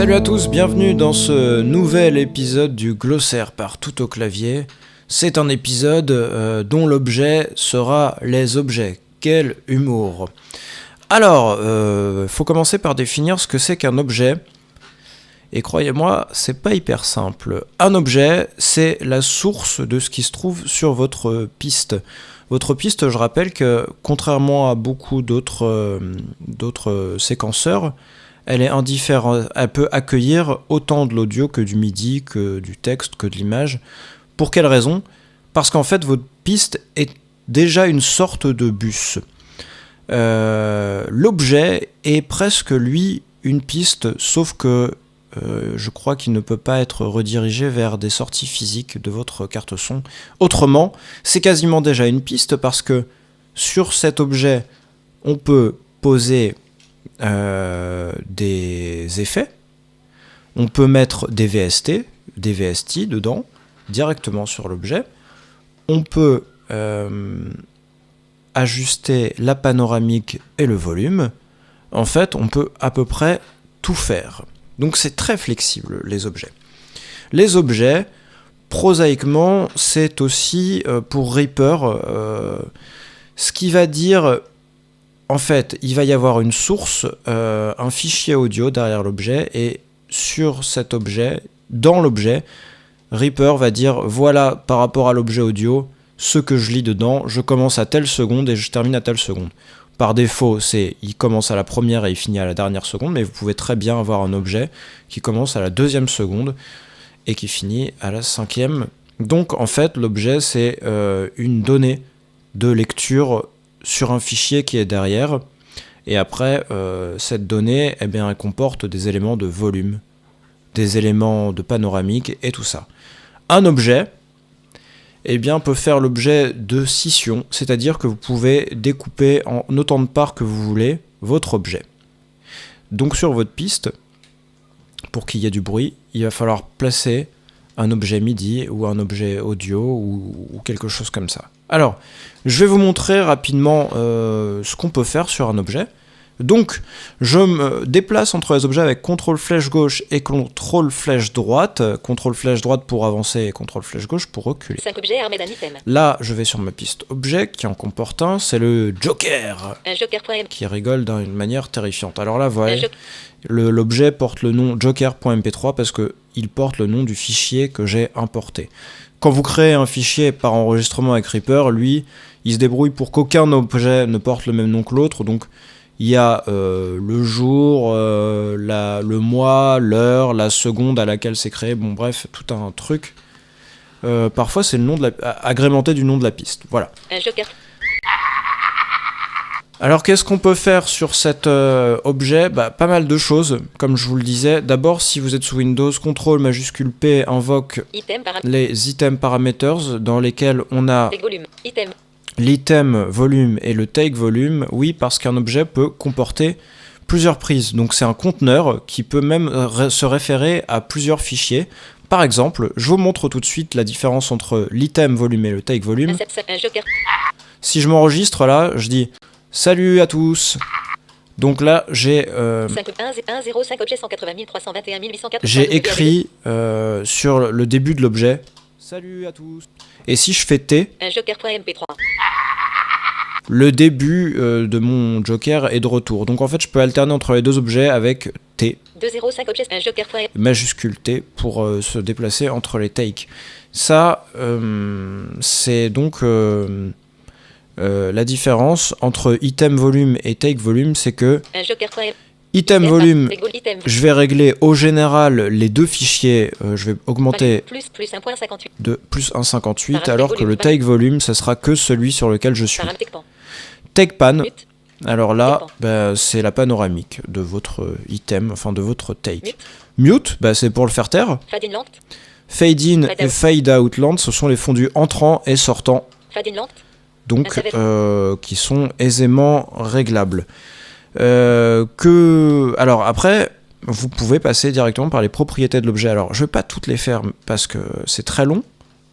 Salut à tous, bienvenue dans ce nouvel épisode du glossaire par tout au clavier. C'est un épisode dont l'objet sera les objets. Quel humour! Alors, faut commencer par définir ce que c'est qu'un objet. Et croyez-moi, c'est pas hyper simple. Un objet, c'est la source de ce qui se trouve sur votre piste. Votre piste, je rappelle que, contrairement à beaucoup d'autres séquenceurs, elle est indifférente. Elle peut accueillir autant de l'audio que du MIDI, que du texte, que de l'image. Pour quelle raison ? Parce qu'en fait, votre piste est déjà une sorte de bus. L'objet est presque, lui, une piste, sauf que je crois qu'il ne peut pas être redirigé vers des sorties physiques de votre carte son. Autrement, c'est quasiment déjà une piste parce que sur cet objet, on peut poser des effets, on peut mettre des VST, des VST dedans, directement sur l'objet. On peut ajuster la panoramique et le volume. En fait, on peut à peu près tout faire. Donc c'est très flexible, les objets. Les objets, prosaïquement, c'est aussi pour Reaper ce qui va dire, en fait, il va y avoir une source, un fichier audio derrière l'objet, et sur cet objet, dans l'objet, Reaper va dire, voilà, par rapport à l'objet audio, ce que je lis dedans, je commence à telle seconde et je termine à telle seconde. Par défaut, il commence à la première et il finit à la dernière seconde, mais vous pouvez très bien avoir un objet qui commence à la deuxième seconde et qui finit à la cinquième. Donc en fait, l'objet, c'est une donnée de lecture sur un fichier qui est derrière. Et après, cette donnée, eh bien, elle comporte des éléments de volume, des éléments de panoramique et tout ça. Un objet, eh bien, peut faire l'objet de scission, c'est-à-dire que vous pouvez découper en autant de parts que vous voulez votre objet. Donc sur votre piste, pour qu'il y ait du bruit, il va falloir placer un objet MIDI ou un objet audio ou quelque chose comme ça. Alors, je vais vous montrer rapidement ce qu'on peut faire sur un objet. Donc, je me déplace entre les objets avec CTRL flèche gauche et CTRL flèche droite. CTRL flèche droite pour avancer et CTRL flèche gauche pour reculer. 5 objets armés d'un item. Là, je vais sur ma piste objet qui en comporte un, c'est le Joker. Un joker.mp3. Qui rigole d'une manière terrifiante. Alors là, voilà, l'objet porte le nom joker.mp3 parce qu'il porte le nom du fichier que j'ai importé. Quand vous créez un fichier par enregistrement avec Reaper, lui, il se débrouille pour qu'aucun objet ne porte le même nom que l'autre, donc il y a le jour, le mois, l'heure, la seconde à laquelle c'est créé, bon bref, tout un truc. Parfois c'est le nom agrémenté du nom de la piste, voilà. Un joker. Alors qu'est-ce qu'on peut faire sur cet objet ? Pas mal de choses, comme je vous le disais. D'abord, si vous êtes sous Windows, CTRL majuscule P invoque les item parameters dans lesquels on a l'item volume et le take volume. Oui, parce qu'un objet peut comporter plusieurs prises. Donc c'est un conteneur qui peut même se référer à plusieurs fichiers. Par exemple, je vous montre tout de suite la différence entre l'item volume et le take volume. Si je m'enregistre là, je dis salut à tous. Donc là, j'ai écrit sur le début de l'objet salut à tous. Et si je fais T, un joker.mp3. Le début de mon joker est de retour. Donc en fait, je peux alterner entre les deux objets avec T. 205 objets, un joker. Majuscule T pour se déplacer entre les takes. Ça, c'est donc la différence entre item volume et take volume, c'est que item volume, je vais régler au général les deux fichiers, je vais augmenter de plus 1,58, alors que le take volume, ça sera que celui sur lequel je suis. Take pan, alors là, c'est la panoramique de votre item, enfin de votre take. Mute, c'est pour le faire taire. Fade in et fade out length, ce sont les fondus entrants et sortants. Donc, qui sont aisément réglables. Alors après, vous pouvez passer directement par les propriétés de l'objet. Alors, je ne vais pas toutes les faire parce que c'est très long.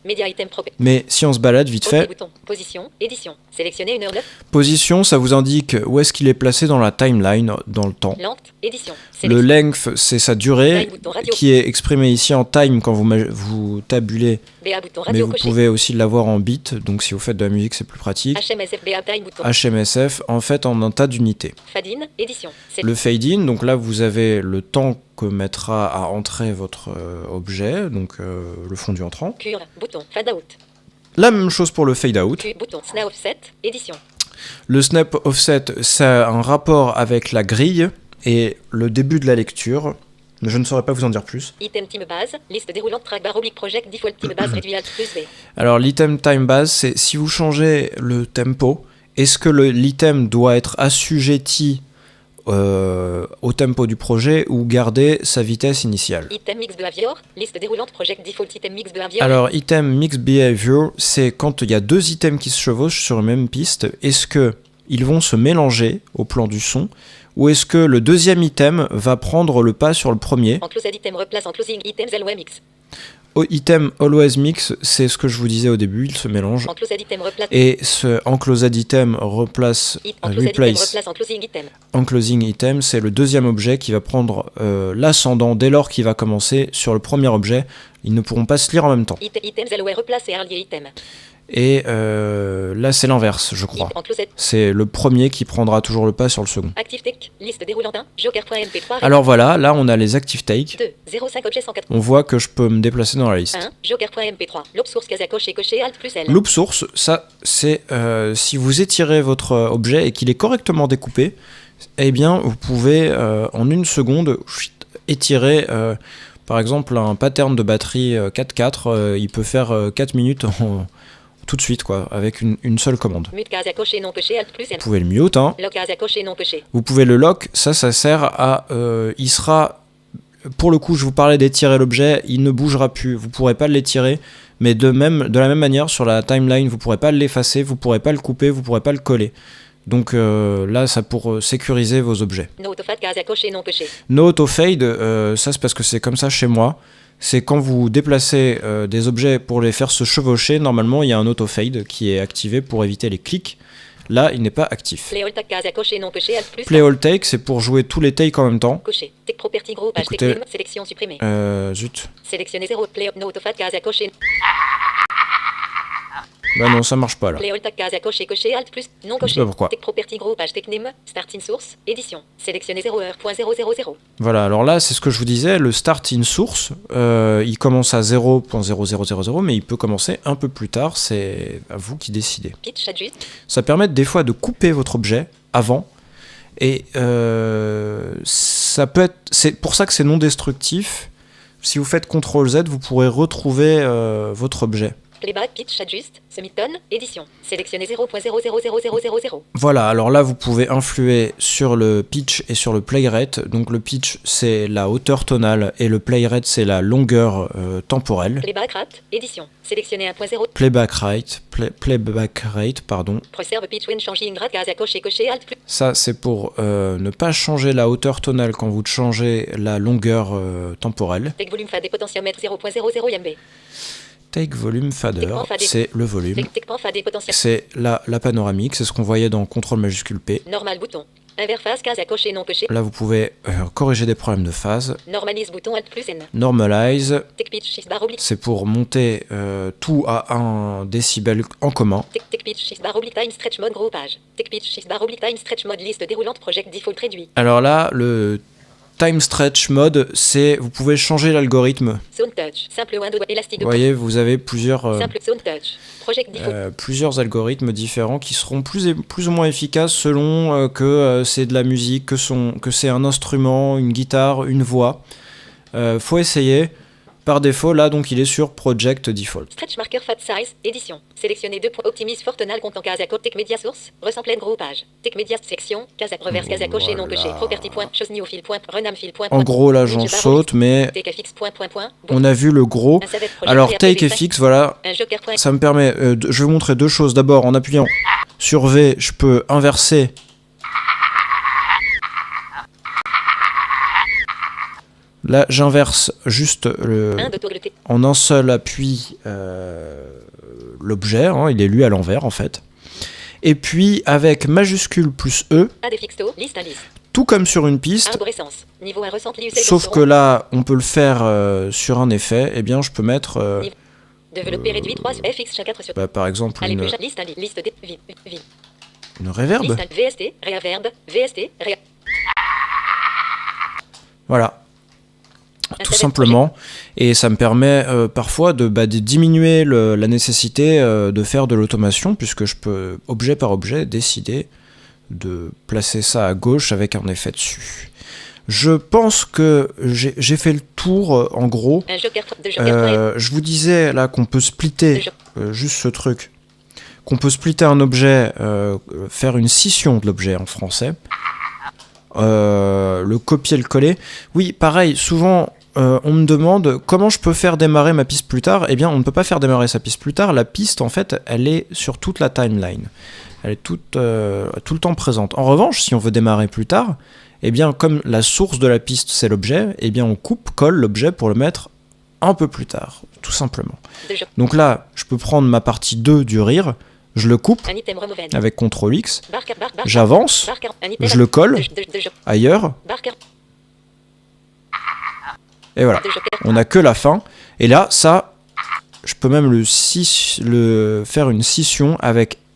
Média item pro. Mais si on se balade vite OK fait, bouton. Position. Édition. Sélectionner 1h09. position, ça vous indique où est-ce qu'il est placé dans la timeline, dans le temps. Lente. Édition. Le length, c'est sa durée, Time bouton radio. qui est exprimée ici en time quand vous tabulez, BA bouton mais radio vous coché. pouvez aussi l'avoir en bit, donc si vous faites de la musique, c'est plus pratique. HMSF BA time bouton. HMSF, en fait, en un tas d'unités. Fade-in. Édition. Le fade-in, donc là, vous avez le temps que mettra à entrer votre objet, donc le fondu entrant. Cure. Bouton. Fade out. La même chose pour le fade-out. Q. Bouton. Snap offset. Édition. Le snap offset, ça a un rapport avec la grille et le début de la lecture. Mais je ne saurais pas vous en dire plus. Item time base. Liste déroulante track bar oblique project default time base réduit alt plus V. Alors l'item time base, c'est si vous changez le tempo, est-ce que l'item doit être assujetti au tempo du projet ou garder sa vitesse initiale? Item mix behavior. Liste déroulante project default item mix behavior. Alors item mix behavior, c'est quand il y a deux items qui se chevauchent sur une même piste, est-ce que ils vont se mélanger au plan du son ou est-ce que le deuxième item va prendre le pas sur le premier? Enclosed item replace enclosing items always mix. Item always mix, c'est ce que je vous disais au début, il se mélange. Enclosed item replace. Et ce enclosed item replace, Enclosed item replace replace enclosing item. enclosing item, c'est le deuxième objet qui va prendre l'ascendant dès lors qu'il va commencer sur le premier objet. Ils ne pourront pas se lire en même temps. Items always replace et allié item. Et là, c'est l'inverse, je crois. Enclosed. C'est le premier qui prendra toujours le pas sur le second. Active tech. Liste déroulante 1. Joker.mp3. Alors voilà, là on a les active take. 2. 05 objet 104. On voit que je peux me déplacer dans la liste. 1. Joker.mp3. Loop source casa coché coché alt plus L. Loop source, ça c'est si vous étirez votre objet et qu'il est correctement découpé, eh bien vous pouvez en une seconde étirer par exemple un pattern de batterie 4-4, il peut faire 4 minutes tout de suite quoi, avec une seule commande. Mute casa coché non coché alt plus Vous M. pouvez le mute, hein. Lock casa coché non coché. Vous pouvez le lock, ça sert à... il sera... Pour le coup, je vous parlais d'étirer l'objet, il ne bougera plus, vous ne pourrez pas l'étirer, mais de la même manière, sur la timeline, vous ne pourrez pas l'effacer, vous ne pourrez pas le couper, vous ne pourrez pas le coller. Donc là, ça pour sécuriser vos objets. No autofade casa coché non coché. No auto fade, ça c'est parce que c'est comme ça chez moi. C'est quand vous déplacez des objets pour les faire se chevaucher, normalement il y a un auto fade qui est activé pour éviter les clics. Là, il n'est pas actif. Play all tag casa coché non coché alt plus. Play all take, c'est pour jouer tous les takes en même temps. Coché. Tech property group page Écoutez, tech sélection supprimée. Zut. Sélectionner 0 play no autofade casa coché. Bah non, ça marche pas là. Play all tag casa coché coché alt plus non Je sais coché. pas pourquoi. Tech property group page tech name start in source édition. Sélectionner 0h.000. Voilà, alors là, c'est ce que je vous disais, le start in source, il commence à 0.0000, mais il peut commencer un peu plus tard, c'est à vous qui décidez. Pitch adjust. Ça permet des fois de couper votre objet avant, et ça peut être, c'est pour ça que c'est non destructif. Si vous faites CTRL Z, vous pourrez retrouver votre objet. Playback pitch adjust semi-tone édition. Sélectionner 0.00000. Voilà, alors là vous pouvez influer sur le pitch et sur le play rate. Donc le pitch c'est la hauteur tonale et le play rate c'est la longueur temporelle. Playback rate édition. Sélectionner 1.0. Playback rate, pardon. Preserve pitch when changing rate casa coché coché alt plus. Ça c'est pour ne pas changer la hauteur tonale quand vous changez la longueur temporelle. Tech volume fade et potentiomètre 0.00 MB. Take volume fader, Techpan fadé. c'est le volume. Techpan fade et potentiomètre. C'est la panoramique, c'est ce qu'on voyait dans CTRL majuscule P. Normal bouton. Interface casa coché non coché. Là vous pouvez corriger des problèmes de phase. Normalise bouton alt plus N. Normalize, Tech pitch shift bar oblique. c'est pour monter tout à 1 décibel en commun. Tech pitch shift bar oblique time stretch mode groupage. Tech pitch shift bar oblique time stretch mode liste déroulante project default réduit. Alors là, le time stretch mode, c'est vous pouvez changer l'algorithme. Zone touch. Simple window élastique de Vous voyez, vous avez plusieurs simple zone touch. Project default. plusieurs algorithmes différents qui seront plus ou moins efficaces selon que c'est de la musique, que c'est un instrument, une guitare, une voix. Faut essayer. Par défaut, là, donc, il est sur Project Default. Stretch marker fat size édition. Sélectionner 2 points. Optimise fort tonal content casa code tech media source. Resample groupage. Tech media section. Casa reverse casa coché non coché. Property point. Chose new fil point. Renam fil point. En gros, là, j'en saute, mais TakeFX point point point. on a vu le gros. Alors, TakeFX, voilà, Un joker point. ça me permet... je vais vous montrer deux choses. D'abord, en appuyant sur V, je peux inverser Là, j'inverse juste en un seul appui l'objet, hein, il est lu à l'envers en fait. Et puis avec majuscule plus E, tout comme sur une piste, sauf que là, on peut le faire sur un effet, et bien je peux mettre par exemple une reverb. Voilà. Tout simplement, et ça me permet parfois de diminuer la nécessité de faire de l'automation, puisque je peux, objet par objet, décider de placer ça à gauche avec un effet dessus. Je pense que j'ai fait le tour, en gros. Je vous disais là qu'on peut splitter, juste ce truc, qu'on peut splitter un objet, faire une scission de l'objet en français, le copier, le coller. Oui, pareil, souvent... on me demande comment je peux faire démarrer ma piste plus tard. Eh bien, on ne peut pas faire démarrer sa piste plus tard. La piste, en fait, elle est sur toute la timeline. Elle est tout le temps présente. En revanche, si on veut démarrer plus tard, eh bien, comme la source de la piste, c'est l'objet, eh bien, on colle l'objet pour le mettre un peu plus tard, tout simplement. Donc là, je peux prendre ma partie 2 du rire, je le coupe avec CTRL X, j'avance, je le colle ailleurs, et voilà, on n'a que la fin. Et là, ça, je peux même faire une scission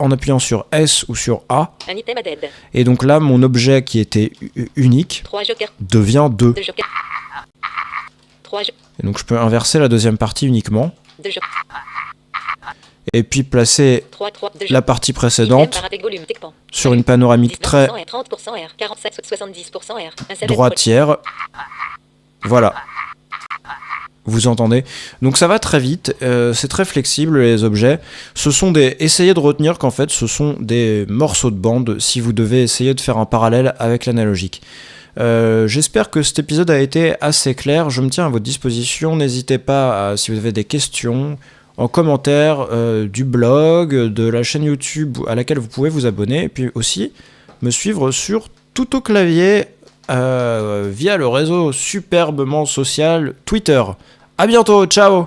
en appuyant sur S ou sur A. Et donc là, mon objet qui était unique devient 2. Et donc je peux inverser la deuxième partie uniquement. Et puis placer la partie précédente sur une panoramique très droitière. Voilà. Vous entendez? Donc ça va très vite, c'est très flexible les objets. Essayez de retenir qu'en fait ce sont des morceaux de bande si vous devez essayer de faire un parallèle avec l'analogique. J'espère que cet épisode a été assez clair, je me tiens à votre disposition, n'hésitez pas si vous avez des questions, en commentaire du blog, de la chaîne YouTube à laquelle vous pouvez vous abonner, et puis aussi me suivre sur Tout au clavier via le réseau superbement social Twitter. À bientôt, ciao!